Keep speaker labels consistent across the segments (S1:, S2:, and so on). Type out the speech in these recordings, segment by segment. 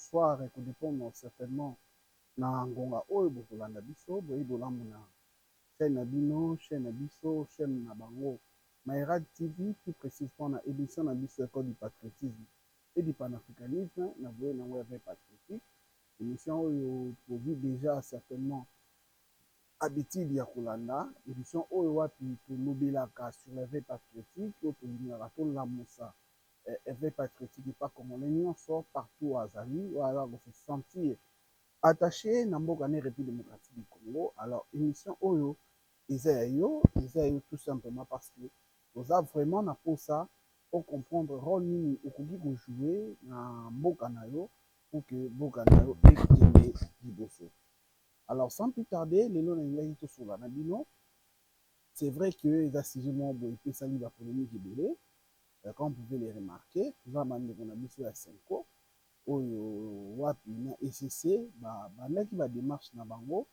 S1: soir ekodépendre certainement na ngonga oyo bokolanda biso boyebi bolamona chaîne na bino chaîne na biso chaîne na bango Maïrad TV plus précisément na édition na biso école du patriotisme et du panafricanisme na voye nango ya veille patriotique émission oyo tovi déjà certainement habitude ya kolanda émission oyo wapi tolobelaka sur la veille patriotique oyo tolingaka tolamusa éveil patriotique epa congolais nyonso partout azali oyo se sentir attaché na mboka na République démocratique du Congo. Alors émission oyo eza yo tout simplement parce que toza vraiment na posa pour comprendre rôle nini okoki kojouer na mboka na yo pour que mboka na yo ekende liboso. Alors sans plus tarder lelo na ngai tosola na bino c'est vrai que eza sujet moko boye epesali bapolémique ebele comme vous pouvez les remarquer toza bandeko na biso ya Senko oyo wapi na ECC bandaki badémarche na bango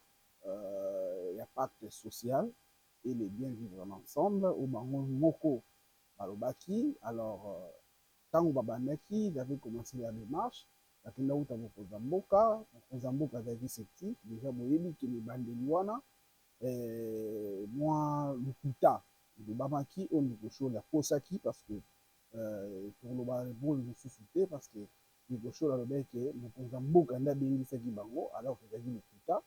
S1: ya pacte social et les bien vivre ensemble oyo bango moko balobaki alors ntango babandaki ils avaient commencé la démarche bakenda kuta bokonza mboka azalaki sceptique déjà boyebi ke mibandeli wana mwa lokuta elobamaki oyo ndikoshola aposaki parce que toloba rebole mosusu te parce que ndikoshola alobaki ke mokonza mboka nde abengisaki bango alors ezalaki lokuta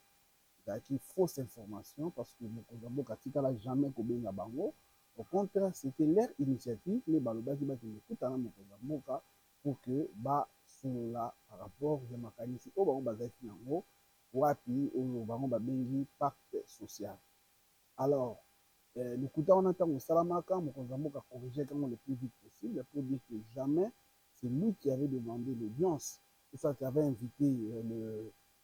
S1: ezalaki fausse information parce que mokonza mboka atikala jamais kobenga bango au contraire c'était leur initiative mais balobaki bakende kutana mokonza mboka pour que basolola par rapport ya makanisi oyo bango bazalaki nango wapi oyo bango babengi pacte social. Alors lokuta wana ntango osalamaka mokonzi mboka corrigé kango le plus vite possible pour dire que jamais c'est lui qui avait demandé l'audience, c'est ça qui avait invité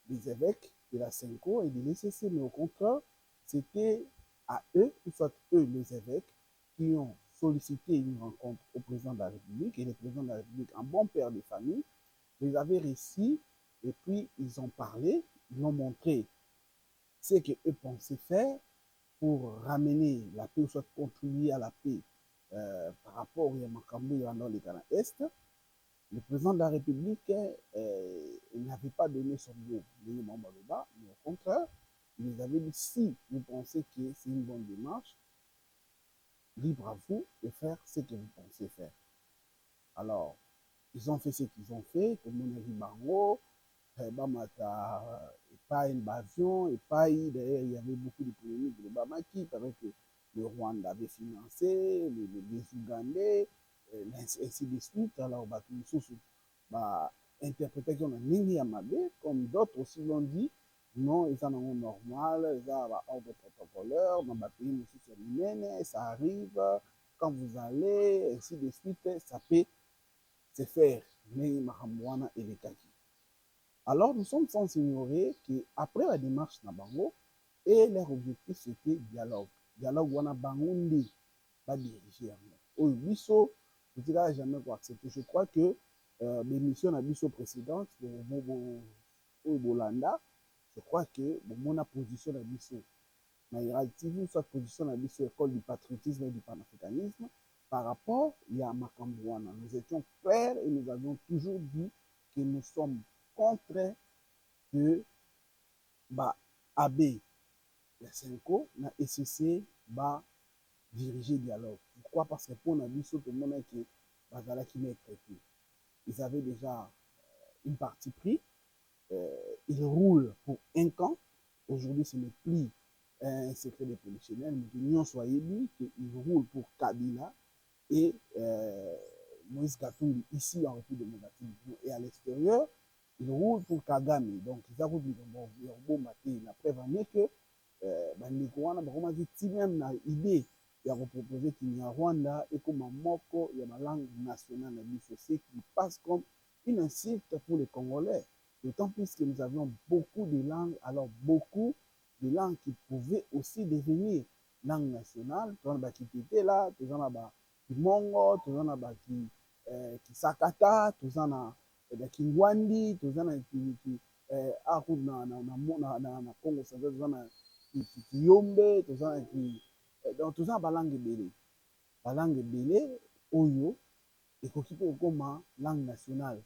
S1: les évêques de la Senko et de l'ECC, mais au contraire c'était à eux, ou soit eux les évêques qui ont sollicité une rencontre au président de la République et le président de la République, un bon père de famille, les avait réussi et puis ils ont parlé, ils ont montré ce qu'eux pensaient faire pour ramener la paix, ou soit contribuer à la paix par rapport à Makambo dans les Ghana Est. Le président de la République n'avait pas donné son mot, mais au contraire, il les avait dit si vous pensez que c'est une bonne démarche, libre à vous de faire ce que vous pensez faire. Alors, ils ont fait ce qu'ils ont fait, tout le monde a dit bango, pas une invasion, et pas d'ailleurs il y avait beaucoup de polémiques de Bamaki, il paraît que le Rwanda avait financé, les Ougandais, ainsi de suite. Alors, interprétation de Nini Yamabe, comme d'autres aussi l'ont dit, non, ils en ont normal, ils ont ordre protocolaire, dans le pays, ça arrive, quand vous allez, ainsi de suite, ça peut se faire. Mais Mahamwana et les Kaki. Alors, nous sommes sans ignorer qu'après la démarche Nabango, et leur objectif c'était dialogue. Dialogue, wana bangundi, pas diriger. Au biso, je ne dirais jamais quoi accepter. Je crois que l'émission à biso précédente, au Bolanda, je crois que mon position à biso, Maïrad TV, soit position à biso école du patriotisme et du panafricanisme, par rapport à Makambouana. Nous étions clairs et nous avions toujours dit que nous sommes contre que AB la Senko na ECC diriger dialogue. Pourquoi? Parce que pour la biso tout le monde qui bazalaki traité. Ils avaient déjà une partie pris. Ils roulent pour un camp. Aujourd'hui, ce n'est plus un secret des polichinelles, mais l'Union soit élue qu'ils roulent pour Kabila et Moïse Katumbi ici en République démocratique et à l'extérieur. Ils roulent pour Kagame. Donc, ils ont dit bon matin, la preuve en est que même na idée il y a proposé qu'il y a Rwanda et comme un moko il y a la langue nationale c'est qui passe comme une insulte pour les Congolais. D'autant plus que nous avions beaucoup de langues, alors beaucoup de langues qui pouvaient aussi devenir langue nationale. Tout le monde qui était là, tout le monde qui mongo, tout le monde qui sakata, tout le monde qui ngwandi, tout le monde qui na Congo central, tout le monde qui yombe, tout le monde qui donc tout ça balangue belé oyo ekoki kokoma langue nationale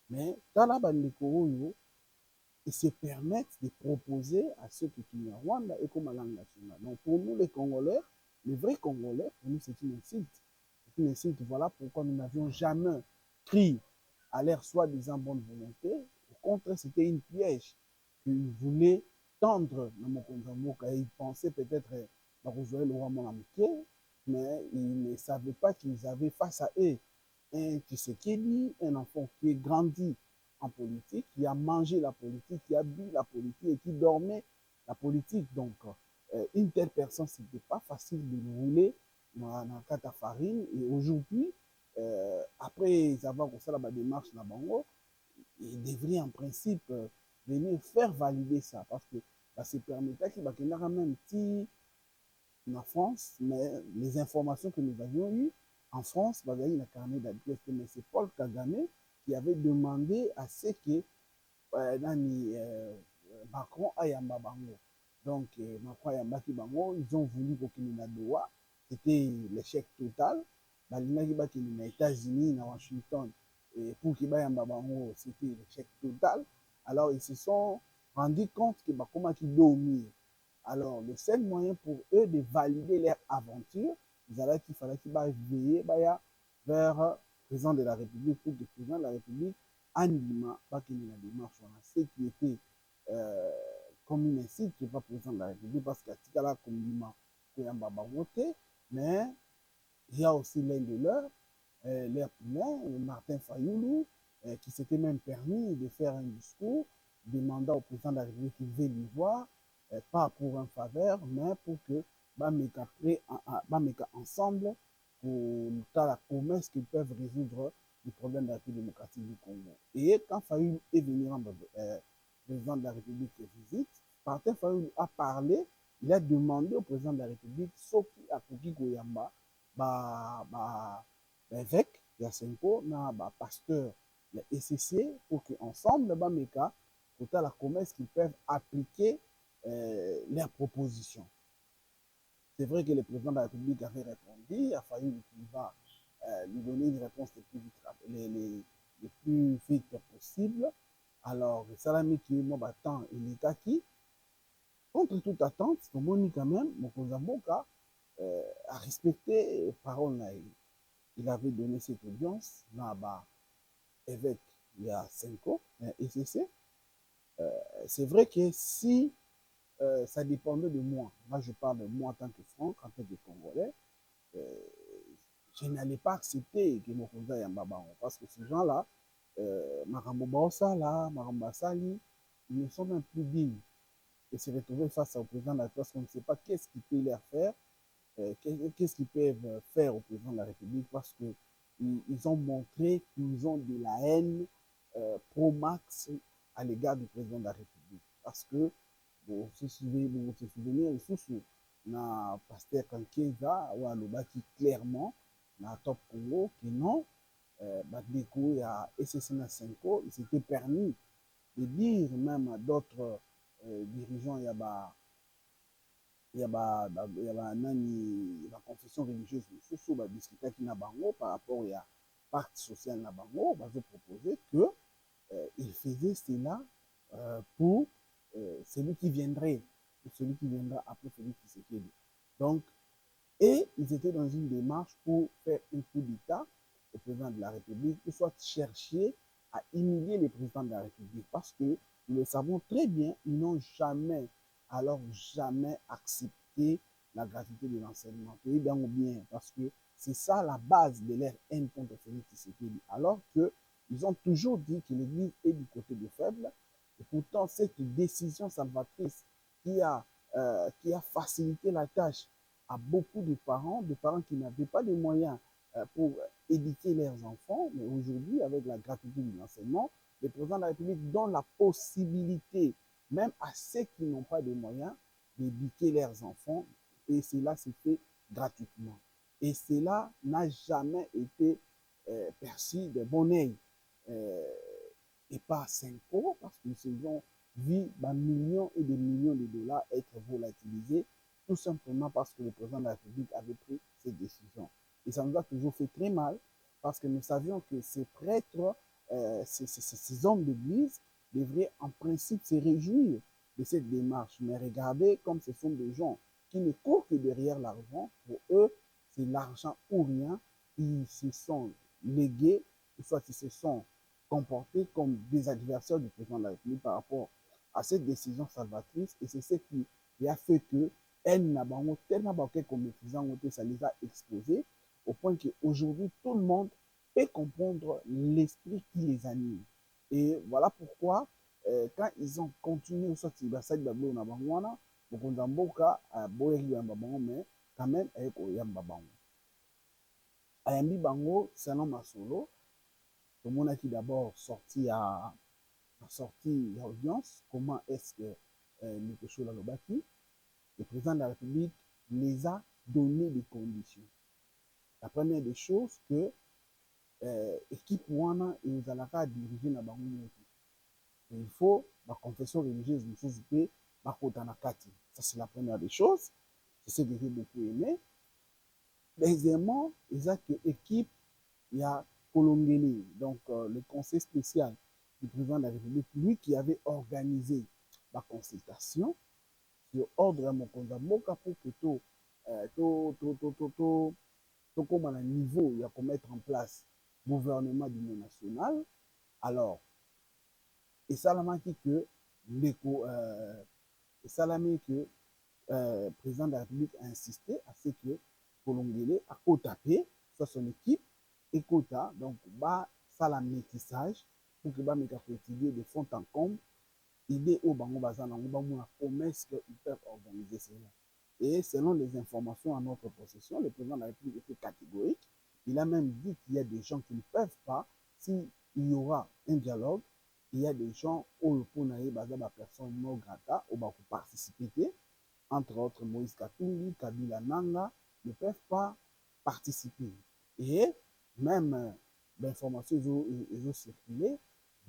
S1: Mais tala bandeko oyo, ils se permettent de proposer à ceux qui sont en Rwanda et comme langue nationale. Donc pour nous les Congolais, les vrais Congolais, pour nous c'est une insulte. C'est une insulte, voilà pourquoi nous n'avions jamais pris à l'air soi-disant bonne volonté. Au contraire, c'était une piège qu'ils voulaient tendre dans mon Konzamboka. Ils pensaient peut-être rejoindre le roi Monamike, mais ils ne savaient pas qu'ils avaient face à eux un Tshisekedi, un enfant qui est grandi en politique, qui a mangé la politique, qui a bu la politique et qui dormait la politique. Donc, une telle personne, ce n'était pas facile de le rouler dans la carte farine. Et aujourd'hui, après avoir fait la démarche dans Bango, il devrait en principe venir faire valider ça parce que ça se permettait qu'il y ait même petit en France, mais les informations que nous avions eues en France, il y a eu un carnet d'adresse, mais c'est Paul Kagame qui avait demandé à ce que Macron ayamba bango. Donc, Macron ayambaki bango, ils ont voulu qu'il na Doha, c'était l'échec total. Balingaki bakini na États-Unis, na Washington, et pour qu'il bayamba bango, c'était l'échec total. Alors, ils se sont rendus compte que Bakoma qui dormir. Alors, le seul moyen pour eux de valider leur aventure, il fallait qu'ils veiller vers le président de la République pour que le président de la République anima pas qu'il y ait une démarche. Ce qui était comme une insulte, qui n'est pas président de la République parce qu'il y a là comme lima voté, mais il y a aussi l'un de leurs, leur poulain, Martin Fayoulou, qui s'était même permis de faire un discours demandant au président de la République qu'il veut lui voir, pas pour un faveur, mais pour que Bameka ensemble pour la promesse qu'ils peuvent résoudre le problème de la République démocratique du Congo. Et quand Fayoulou est venu rendre président de la République visite, Martin Fayoulou a parlé, il a demandé au président de la République Soki Akoki Goyamba, évêque ya Senko na pasteur ya ECC pour qu'ensemble bameka pour la promesse qu'ils peuvent appliquer leurs propositions. C'est vrai que le président de la République avait répondu, il a fallu qu'il va lui donner une réponse les plus vite possible. Alors, Salami qui est moi battant, il est acquis. Contre toute attente, Tomoni quand même, Mokozamboka a respecté parole. Il avait donné cette audience là-bas évêque il y a 5 ans, ECC. C'est vrai que si ça dépendait de moi, là je parle de moi en tant que Franck, en tant que Congolais, je n'allais pas accepter que Mokonza Yambabango parce que ces gens-là, Marambo Baosala, Marambo Sali, ils ne sont même plus dignes de se retrouver face au président de la République parce qu'on ne sait pas qu'est-ce qu'il peut leur faire, qu'est-ce qu'ils peuvent faire au président de la République parce qu'ils ont montré qu'ils ont de la haine pro-max à l'égard du président de la République. Parce que, vous vous souvenez, na pasteur Kankeza, ou alobaki clairement, na Top Congo, que non, Badeko et à SSN 5, il s'était permis de dire même à d'autres dirigeants, il y a la confession religieuse mosusu badiskutaki na bango par rapport à pacte social na bango bazo proposer que il faisait cela pour celui qui viendrait, pour celui qui viendra après celui qui s'est dit. Donc, et ils étaient dans une démarche pour faire un coup d'État au président de la République, ou soit chercher à humilier le président de la République, parce que nous le savons très bien, ils n'ont jamais, alors jamais accepté la gratuité de l'enseignement. Et bien ou bien, parce que c'est ça la base de leur haine contre Félix Tshisekedi. Alors qu'ils ont toujours dit que l'Église est du côté des faibles, et pourtant cette décision salvatrice qui a facilité la tâche à beaucoup de parents qui n'avaient pas de moyens pour éduquer leurs enfants, mais aujourd'hui, avec la gratuité de l'enseignement, le président de la République donne la possibilité, même à ceux qui n'ont pas de moyens, d'éduquer leurs enfants, et cela se fait gratuitement. Et cela n'a jamais été perçu de bon oeil, et pas 5 euros, parce que nous avons vu des millions et des millions de dollars être volatilisés, tout simplement parce que le président de la République avait pris cette décision. Et ça nous a toujours fait très mal, parce que nous savions que ces prêtres ces hommes d'église devraient en principe se réjouir de cette démarche. Mais regardez comme ce sont des gens qui ne courent que derrière l'argent. Pour eux, c'est l'argent ou rien. Ils se sont légués, ou soit ils se sont comportés comme des adversaires du président de la République par rapport à cette décision salvatrice. Et c'est ce qui a fait que elle n'a pas tellement comme maîtrisant, ça les a exposés au point qu'aujourd'hui, tout le monde peut comprendre l'esprit qui les anime. Et voilà pourquoi, quand ils ont continué au sortir de cette babou na bangwana, Bokondamboka a boyeri yamba bango, mais quand même, avec yamba bango. Ayambi bango, selon Masolo, tout le monde a qui d'abord sorti à l'audience, comment est-ce que Nikosho Lalobaki, le président de la République, les a donné des conditions. La première des choses, que équipe wana ezalaka dirigé na bango moko. Il faut la confession religieuse mosusu mpe bakota na kati. Ça c'est la première des choses. C'est ce que j'ai beaucoup aimé. Deuxièmement, eza que équipe ya Kolongeli, donc le conseil spécial du président de la République, lui qui avait organisé la consultation sur ordre ya mokonzi ya mboka pour que comme à un niveau, il y a qu'on mettre en place gouvernement d'union nationale. Alors, et ça l'a que président de la République a insisté à ce que Kolongele a tapé soit son équipe et quota, donc bah ça la métissage pour que bah mes étudier de fond en comble idée au bango bazana on va la promesse qu'ils peuvent organiser cela. Et selon les informations à notre possession, le président de la République était catégorique. Il a même dit qu'il y a des gens qui ne peuvent pas, s'il y aura un dialogue, il y a des gens où le personne non grata ou pour participer, entre autres Moïse Katumbi, Kabila Nanga, ne peuvent pas participer. Et même l'information ils ont circulé,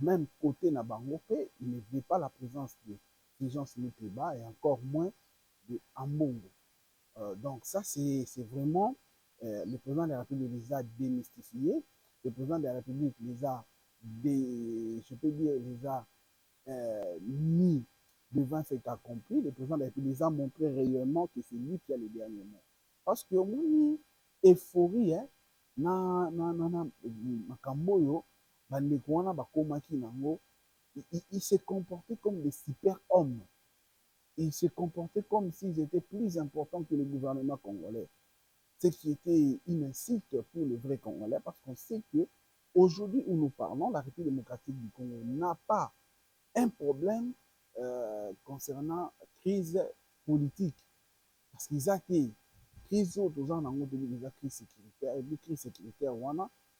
S1: même côté Nabangope, il ne veut pas la présence de Fulgence Muteba et encore moins de Ambongo. Donc ça, c'est vraiment, le président de la République les a démystifiés, le président de la République les a, je peux dire, les a mis devant cet accompli, le président de la République les a montré réellement que c'est lui qui a le dernier mot. Parce que mon euphorie, hein, makambo yo bandeko wana bakomaki nango, il s'est comporté comme des super hommes. Ils se comportaient comme s'ils étaient plus importants que le gouvernement congolais. Ce qui était une insulte pour le vrai Congolais, parce qu'on sait que aujourd'hui où nous parlons, la République démocratique du Congo n'a pas un problème concernant la crise politique. Parce qu'ils ont été crise aux gens dans le monde, crise sécuritaire, et puis crise sécuritaire,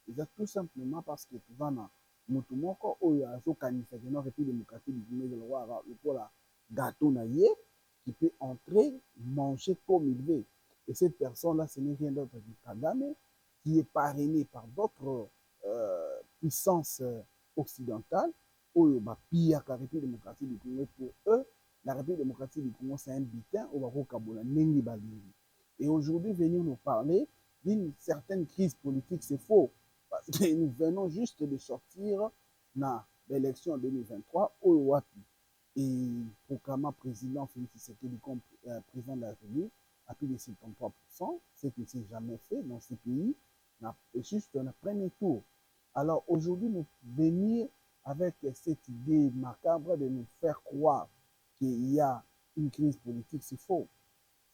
S1: ils ont tout simplement parce que tout le monde moto moko oyo azokanisa ke na République démocratique du Congo ezala lokola gâteau naïe qui peut entrer, manger comme il veut. Et cette personne-là, ce n'est rien d'autre que Kagame, qui est parrainé par d'autres puissances occidentales, oyo bapia la République démocratique du Congo. Pour eux, la République démocratique du Congo, c'est un butin au Bako Kabola, Nengi Balingi. Et aujourd'hui, venir nous parler d'une certaine crise politique, c'est faux. Parce que nous venons juste de sortir dans l'élection en 2023 au Wapi. Et proclamant président Félix Tshisekedi comme président de la République à plus de 73%, ce qui ne s'est jamais fait dans ces pays, juste un premier tour. Alors aujourd'hui, nous venir avec cette idée macabre de nous faire croire qu'il y a une crise politique, c'est faux.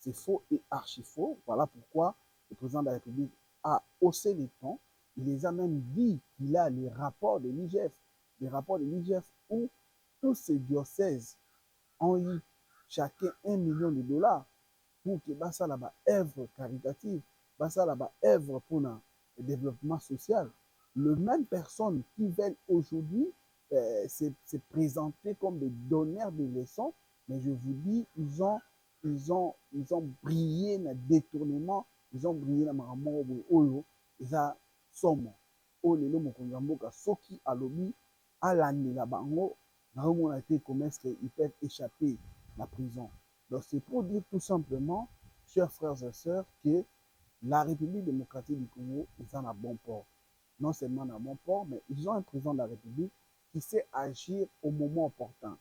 S1: C'est faux et archi faux. Voilà pourquoi le président de la République a haussé les tons. Il les a même dit qu'il a les rapports de l'IGF, où tous ces diocèses ont eu chacun $1 million pour que ça là-bas œuvre caritative, ça là-bas œuvre pour le développement social. Les mêmes personnes qui veulent aujourd'hui se présenter comme des donneurs de leçons, mais je vous dis, ils ont brillé dans le détournement, ils ont brillé dans le maramour, ils ont somme. Oh, les lomo kongamboka, soki alobi, alandela bango, na été comment est-ce qu'ils peuvent échapper à la prison. Donc c'est pour dire tout simplement, chers frères et sœurs, que la République démocratique du Congo est en un bon port. non seulement dans mon port, mais ils ont un président de la République qui sait agir au moment opportun.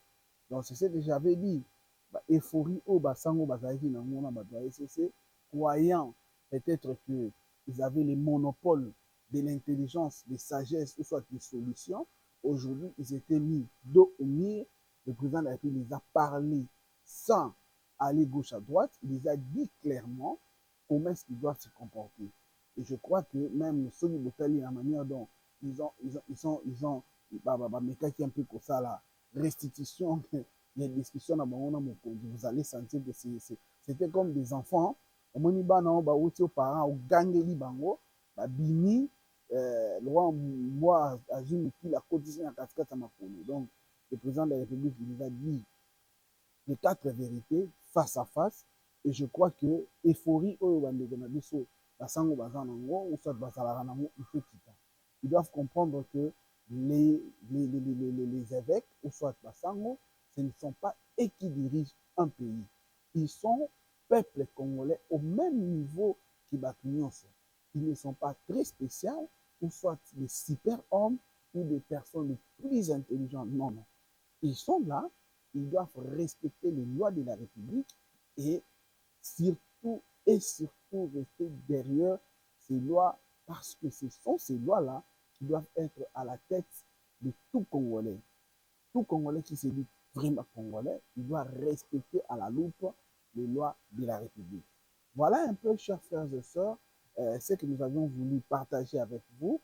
S1: Donc, c'est ce que j'avais dit. Euphorie au Basango Bazaki dans mon SCC, croyant peut-être qu'ils avaient le monopole de l'intelligence, des sagesses ou soit des solutions. Aujourd'hui, ils étaient mis dos au mur. Le président de la République les a parlé sans aller gauche à droite. Il les a dit clairement comment est-ce qu'ils doivent se comporter. Et je crois que même ceux qui Botali, la manière dont qui un peu comme ça, la restitution, les discussions dans mon vous allez sentir que c'était comme des enfants. Omoni bana o ba wuti o parents o gangeli bango ba bini loi moi azumi qui la cotisation à cascade à makolo. Donc le président de la République il nous a dit les quatre vérités face à face. Et je crois que euphorie oyo bandeko na biso basango baza nango ou soit bazalaka nango il faut quitter. Ils doivent comprendre que les évêques ou soit basango, ce ne sont pas eux qui dirigent un pays. Ils sont peuple congolais au même niveau que Baknyonso. Ils ne sont pas très spéciaux ou soit des super-hommes ou des personnes plus intelligentes. Non, non. Ils sont là, ils doivent respecter les lois de la République et surtout rester derrière ces lois parce que ce sont ces lois-là qui doivent être à la tête de tout Congolais. Tout Congolais qui se dit vraiment Congolais, il doit respecter à la loupe les lois de la République. Voilà un peu, chers frères et sœurs, ce que nous avions voulu partager avec vous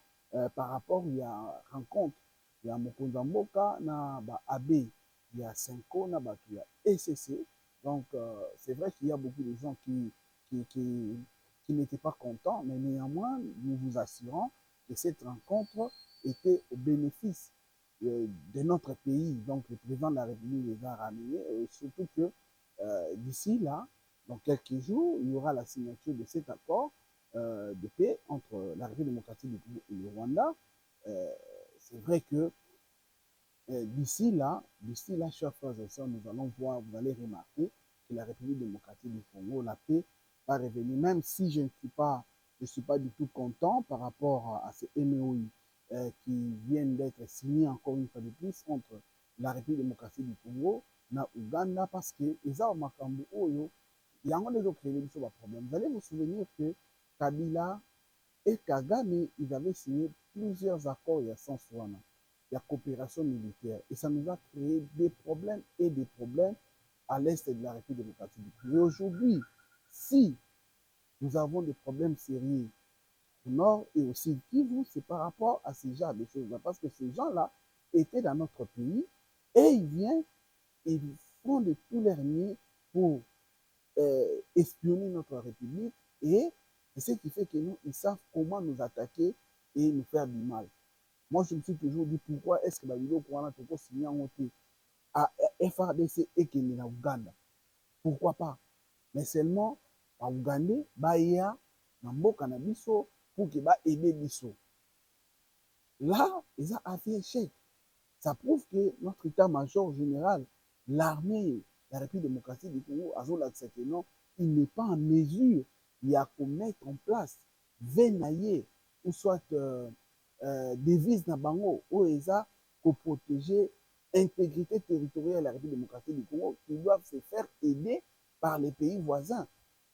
S1: par rapport à la rencontre. Il y a Mokonza Mboka, na AB, il y a Senko, na il y a ECC. Donc, c'est vrai qu'il y a beaucoup de gens qui, qui, qui n'étaient pas contents, mais néanmoins, nous vous assurons que cette rencontre était au bénéfice de notre pays. Donc, le président de la République les a ramenés, et surtout que d'ici là, dans quelques jours, il y aura la signature de cet accord de paix entre la République démocratique du Congo et le Rwanda. C'est vrai que d'ici là, chers frères et sœurs, nous allons voir, vous allez remarquer que la République démocratique du Congo, la paix, va revenir, même si je ne suis pas du tout content par rapport à ces MOI qui viennent d'être signés encore une fois de plus entre la République démocratique du Congo et Ouganda, parce que les armes makambo oyo, il y a un problème. Vous allez vous souvenir que Kabila et Kagame, ils avaient signé plusieurs accords il y a 100 ans. Il y a coopération militaire. Et ça nous a créé des problèmes et des problèmes à l'est de la République démocratique du Congo. Et aujourd'hui, si nous avons des problèmes sérieux au nord et au sud Kivu, c'est par rapport à ces genres de choses-là. Parce que ces gens-là étaient dans notre pays et ils viennent, ils font de tous leurs mieux pour espionner notre République et c'est ce qui fait que nous, ils savent comment nous attaquer et nous faire du mal. Moi, je me suis toujours dit pourquoi est-ce que Babylone Kouana Toko signé en côté à FRDC et qu'il est en Ouganda. Pourquoi pas? Mais seulement à Ouganda, Baya, Nambo Kanabiso, pour qu'il va aider Biso. Là, ils ont fait échec. Ça prouve que notre état-major général, l'armée, la République démocratique du Congo, non, il n'est pas en mesure de mettre en place, venailler, ou soit devise na bango, où ils ont pour protéger l'intégrité territoriale de la République démocratique du Congo, qui doivent se faire aider par les pays voisins.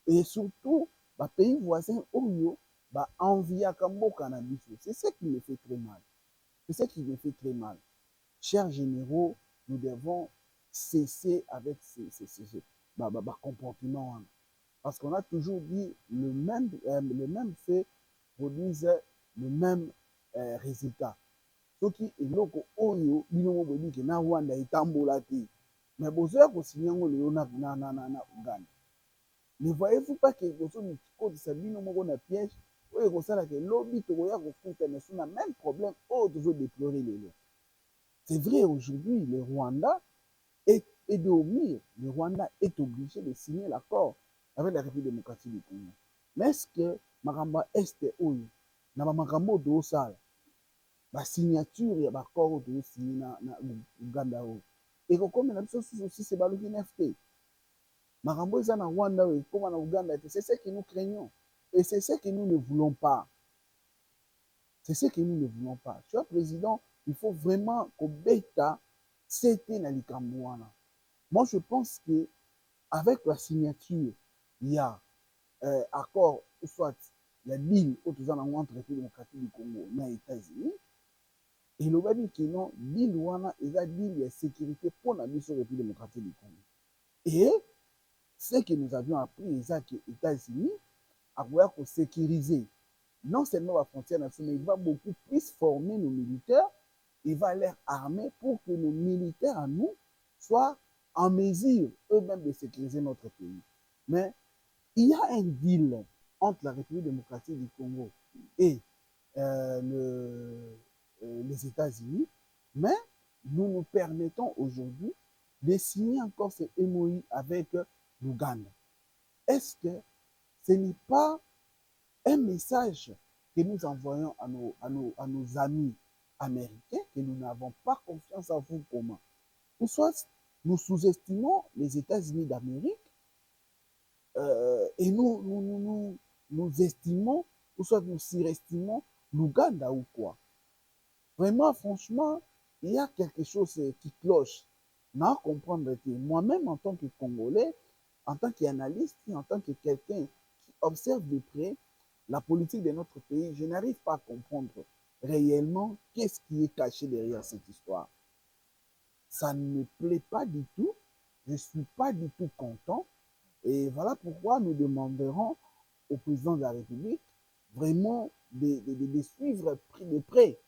S1: Et surtout, les pays voisins, où envie à Kambo Cannabis. C'est ce qui me fait très mal. C'est ce qui me fait très mal. Chers généraux, nous devons cesser avec ces comportements. Parce qu'on a toujours dit le même fait produise le même résultat. Soki eloko oyo bino moboni ke na Rwanda etambola te, mais bozoya kosigner yango lelo na Uganda. Ne voyez-vous pas que bozokodisa bino moko na piège oyo ekosalaka lobi tokoya kofuta mais sona même problème oyo tozodéplorer lelo. C'est vrai, aujourd'hui, le Rwanda est de mire. Le Rwanda est obligé de signer l'accord avec la République démocratique du Congo. Mais est-ce que Maramba Est Oyo, na Makambo de Osala, la signature et l'accord de signer na Uganda Oyo, et comme la chose aussi, c'est Baluki NFT. Makambo est na Rwanda Oyo, comme en Uganda, c'est ce que nous craignons. Et c'est ce que nous ne voulons pas. C'est ce que nous ne voulons pas. Cher président, il faut vraiment que bêta c'était na likambo wana. Moi, je pense que avec la signature, il y a accord, soit la deal entre la République démocratique du Congo et les États-Unis, et le babi qui non, deal wana et la deal de sécurité pour la mission République démocratique du Congo. Et ce que nous avions appris, c'est que les États-Unis avaient sécurisé non seulement la frontière nationale, mais il va beaucoup plus former nos militaires, il va les armer pour que nos militaires à nous soient en mesure eux-mêmes de sécuriser notre pays. Mais il y a un deal entre la République démocratique du Congo et les États-Unis, mais nous nous permettons aujourd'hui de signer encore ce MOI avec l'Ouganda. Est-ce que ce n'est pas un message que nous envoyons à nos amis américains que nous n'avons pas confiance en vous comment? Ou soit nous sous-estimons les États-Unis d'Amérique et nous estimons, ou soit nous surestimons l'Ouganda ou quoi. Vraiment, franchement, il y a quelque chose qui cloche. Non, comprendre que moi-même, en tant que Congolais, en tant qu'analyste, en tant que quelqu'un qui observe de près la politique de notre pays, je n'arrive pas à comprendre réellement qu'est-ce qui est caché derrière cette histoire. Ça ne me plaît pas du tout. Je ne suis pas du tout content. Et voilà pourquoi nous demanderons au président de la République vraiment de suivre de près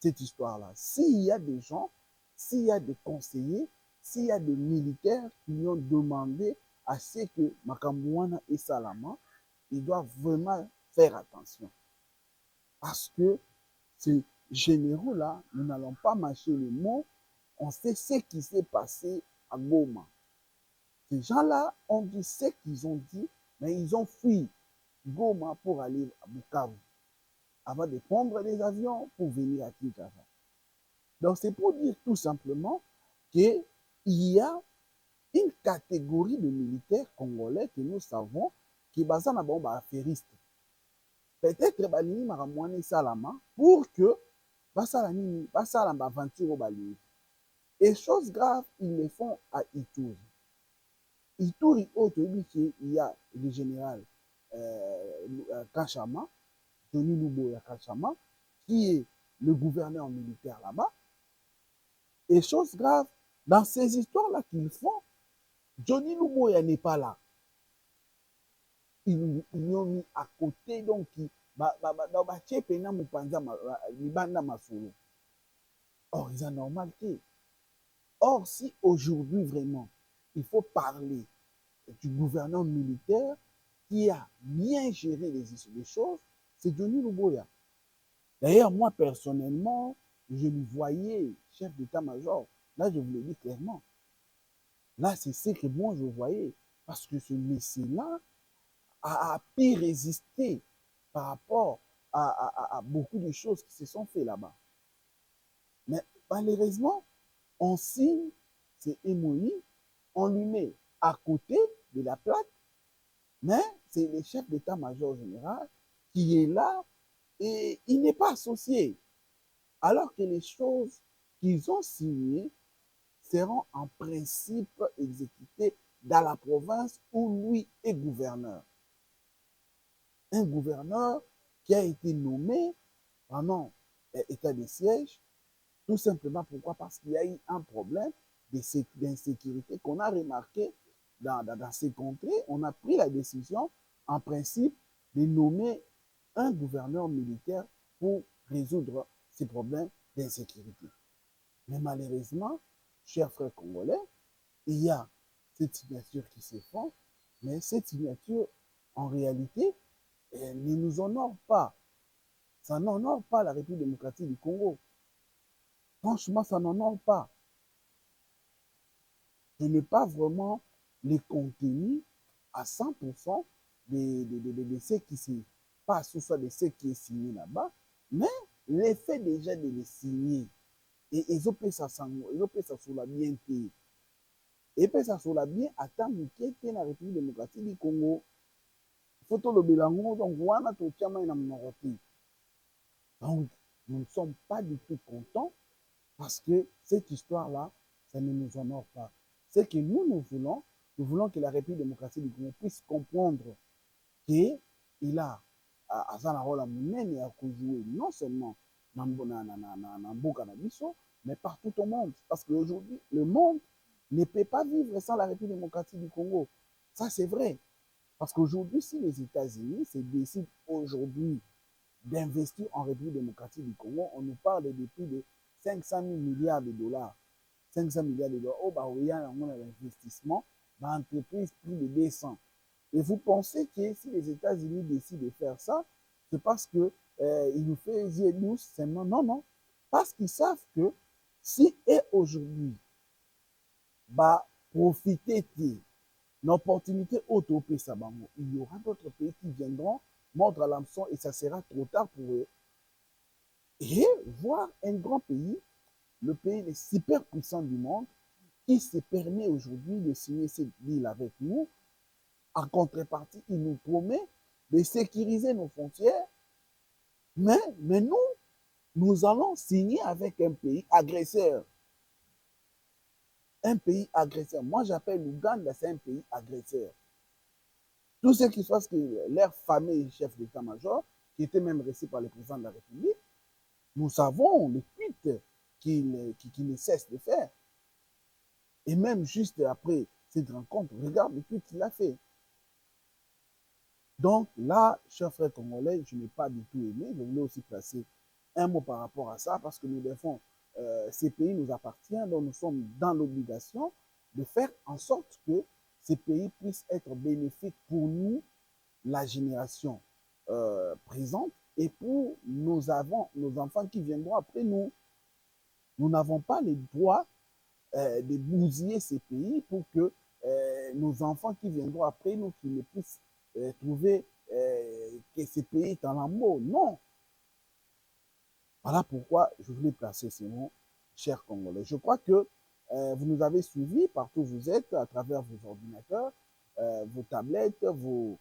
S1: cette histoire-là. S'il y a des gens, s'il y a des conseillers, s'il y a des militaires qui lui ont demandé à ce que Makamouana et Salama, ils doivent vraiment faire attention. Parce que ces généraux-là, nous n'allons pas mâcher le mot, on sait ce qui s'est passé à Goma. Ces gens-là ont dit ce qu'ils ont dit, mais ils ont fui Goma pour aller à Bukavu, avant de prendre les avions pour venir à Kinshasa. Donc c'est pour dire tout simplement qu'il y a une catégorie de militaires congolais que nous savons qui basent na bon affairistes. Peut-être balingi makamwani salama pour que basala nini basala aventure au balingi. Et chose grave, ils le font à Ituri. Ituri, il y a le général Kachama, Tony Luboya Kachama, qui est le gouverneur militaire là-bas. Et chose grave, dans ces histoires-là qu'ils font, Johnny Luboya n'est pas là. Ils l'ont mis à côté, donc or, ils en normalité. Or, si aujourd'hui vraiment, il faut parler du gouverneur militaire qui a bien géré les choses, c'est Johnny Luboya. D'ailleurs, moi, personnellement, je le voyais chef d'état-major. Là, je vous le dis clairement. Là, c'est ce que moi, je voyais. Parce que ce monsieur-là a pu résister par rapport à beaucoup de choses qui se sont faites là-bas. Mais malheureusement, on signe ces MOI, on lui met à côté de la plaque, mais c'est le chef d'état-major général qui est là et il n'est pas associé. Alors que les choses qu'ils ont signées seront en principe exécutées dans la province où lui est gouverneur. Un gouverneur qui a été nommé pendant l'état de siège, tout simplement pourquoi? Parce qu'il y a eu un problème d'insécurité qu'on a remarqué dans ces contrées. On a pris la décision, en principe, de nommer un gouverneur militaire pour résoudre ces problèmes d'insécurité. Mais malheureusement, chers frères congolais, il y a cette signature qui se font, mais cette signature, en réalité, elle ne nous honore pas. Ça n'honore pas la République démocratique du Congo. Franchement, ça n'honore pas. Je n'ai pas vraiment les contenus à 100% de ce qui se passe, ou soit de ce qui est signé là-bas, mais l'effet déjà de les signer, et ils ont fait ça sur la bien te. Et puis ça sur la bien ata moke te na République démocratique du Congo. Faut to le bilango donc wana to tiama ina mnoko te. Donc, nous ne sommes pas du tout contents parce que cette histoire-là, ça ne nous honore pas. Ce que nous voulons que la République démocratique du Congo puisse comprendre qu'il a un rôle à mener à jouer non seulement dans Mboka na biso, mais partout au monde. Parce qu'aujourd'hui, le monde ne peut pas vivre sans la République démocratique du Congo. Ça, c'est vrai. Parce qu'aujourd'hui, si les États-Unis se décident aujourd'hui d'investir en République démocratique du Congo, on nous parle de plus de 500 000 milliards de dollars. 500 milliards de dollars. Oh, bah, oui, il y a un investissement dans l'entreprise plus de 200. Et vous pensez que si les États-Unis décident de faire ça, c'est parce que ils nous font nous seulement. Non, non. Parce qu'ils savent que si et aujourd'hui, bah, profiter de l'opportunité auto-pesa bango, il y aura d'autres pays qui viendront mordre à l'hameçon et ça sera trop tard pour eux. Et voir un grand pays, le pays le super puissant du monde, qui se permet aujourd'hui de signer cette deal avec nous, en contrepartie, il nous promet de sécuriser nos frontières, mais nous allons signer avec un pays agresseur. Un pays agresseur. Moi, j'appelle l'Ouganda, c'est un pays agresseur. Tout ce qui soit ce que leur fameux chef d'état-major, qui était même reçu par le président de la République, nous savons les tweets qu'il ne cesse de faire. Et même juste après cette rencontre, regarde le tweet qu'il a fait. Donc là, chers frères congolais, je n'ai pas du tout aimé. Je voulais aussi placer un mot par rapport à ça parce que nous devons, ces pays nous appartiennent, donc nous sommes dans l'obligation de faire en sorte que ces pays puissent être bénéfiques pour nous, la génération présente, et pour nos enfants qui viendront après nous. Nous n'avons pas le droit de bousiller ces pays pour que nos enfants qui viendront après nous, qui ne puissent trouver que ce pays est en amour. Non. Voilà pourquoi je voulais placer ces mots, chers Congolais. Je crois que vous nous avez suivis partout où vous êtes, à travers vos ordinateurs, vos tablettes, vos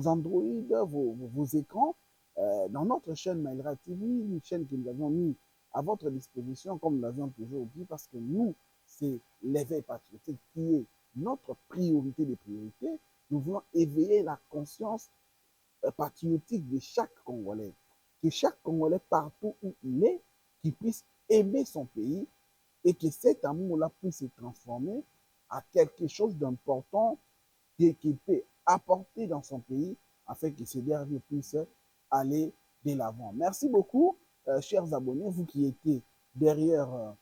S1: Android, vos écrans, dans notre chaîne Maïlra TV, une chaîne que nous avons mis à votre disposition, comme nous l'avions toujours dit, parce que nous, c'est l'éveil patriotique qui est notre priorité des priorités. Nous voulons éveiller la conscience patriotique de chaque Congolais. Que chaque Congolais, partout où il est, qui puisse aimer son pays et que cet amour-là puisse se transformer à quelque chose d'important qu'il peut apporter dans son pays afin que ce dernier puisse aller de l'avant. Merci beaucoup, chers abonnés, vous qui étiez derrière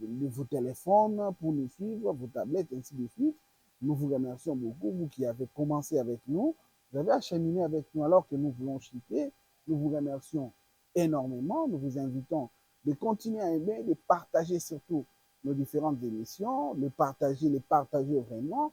S1: vos téléphones pour nous suivre, vos tablettes, ainsi de suite. Nous vous remercions beaucoup, vous qui avez commencé avec nous, vous avez acheminé avec nous alors que nous voulons chuter. Nous vous remercions énormément. Nous vous invitons de continuer à aimer, de partager surtout nos différentes émissions, de les partager vraiment,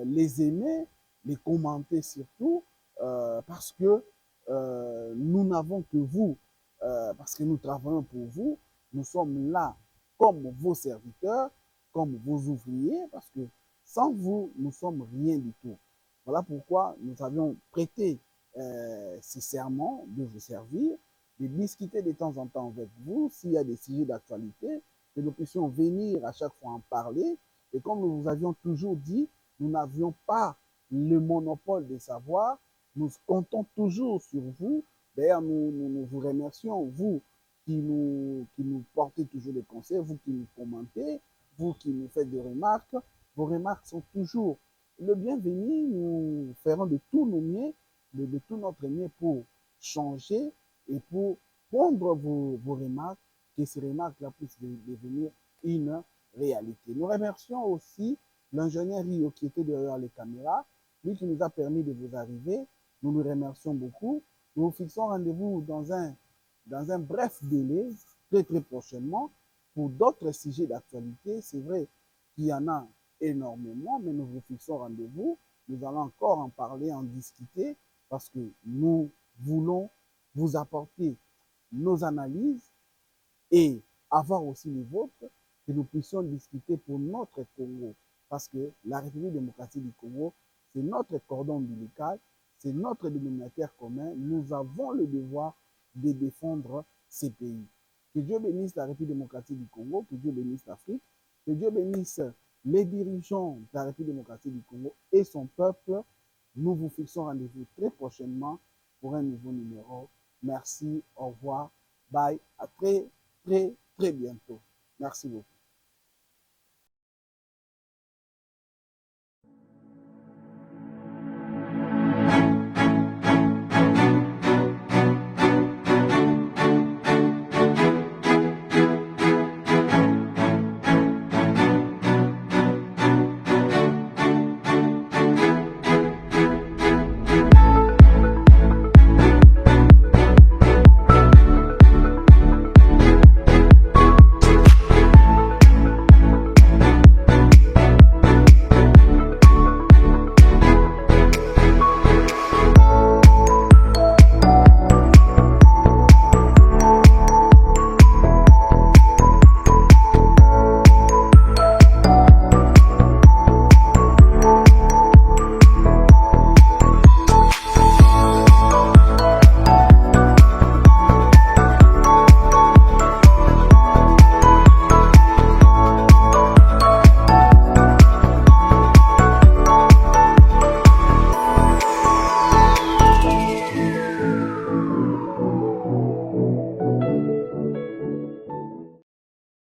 S1: les aimer, les commenter surtout, parce que nous n'avons que vous, parce que nous travaillons pour vous. Nous sommes là comme vos serviteurs, comme vos ouvriers, parce que sans vous, nous sommes rien du tout. Voilà pourquoi nous avions prêté ce serment de vous servir, de discuter de temps en temps avec vous s'il y a des sujets d'actualité, que nous puissions venir à chaque fois en parler. Et comme nous vous avions toujours dit, nous n'avions pas le monopole des savoirs, nous comptons toujours sur vous. D'ailleurs, nous vous remercions, vous qui nous portez toujours des conseils, vous qui nous commentez, vous qui nous faites des remarques. Vos remarques sont toujours le bienvenu. Nous ferons de tout nos mieux, de tout notre mieux pour changer et pour prendre vos remarques, que ces remarques-là puissent devenir une réalité. Nous remercions aussi l'ingénieur Rio qui était derrière les caméras, lui qui nous a permis de vous arriver. Nous nous remercions beaucoup. Nous vous fixons rendez-vous dans un bref délai, très très prochainement, pour d'autres sujets d'actualité. C'est vrai qu'il y en a énormément, mais nous vous fixons rendez-vous. Nous allons encore en parler, en discuter, parce que nous voulons vous apporter nos analyses et avoir aussi les vôtres, que nous puissions discuter pour notre Congo. Parce que la République démocratique du Congo, c'est notre cordon ombilical, c'est notre dénominateur commun. Nous avons le devoir de défendre ces pays. Que Dieu bénisse la République démocratique du Congo, que Dieu bénisse l'Afrique, que Dieu bénisse les dirigeants de la République démocratique du Congo et son peuple. Nous vous fixons rendez-vous très prochainement pour un nouveau numéro. Merci, au revoir, bye, à très bientôt. Merci beaucoup.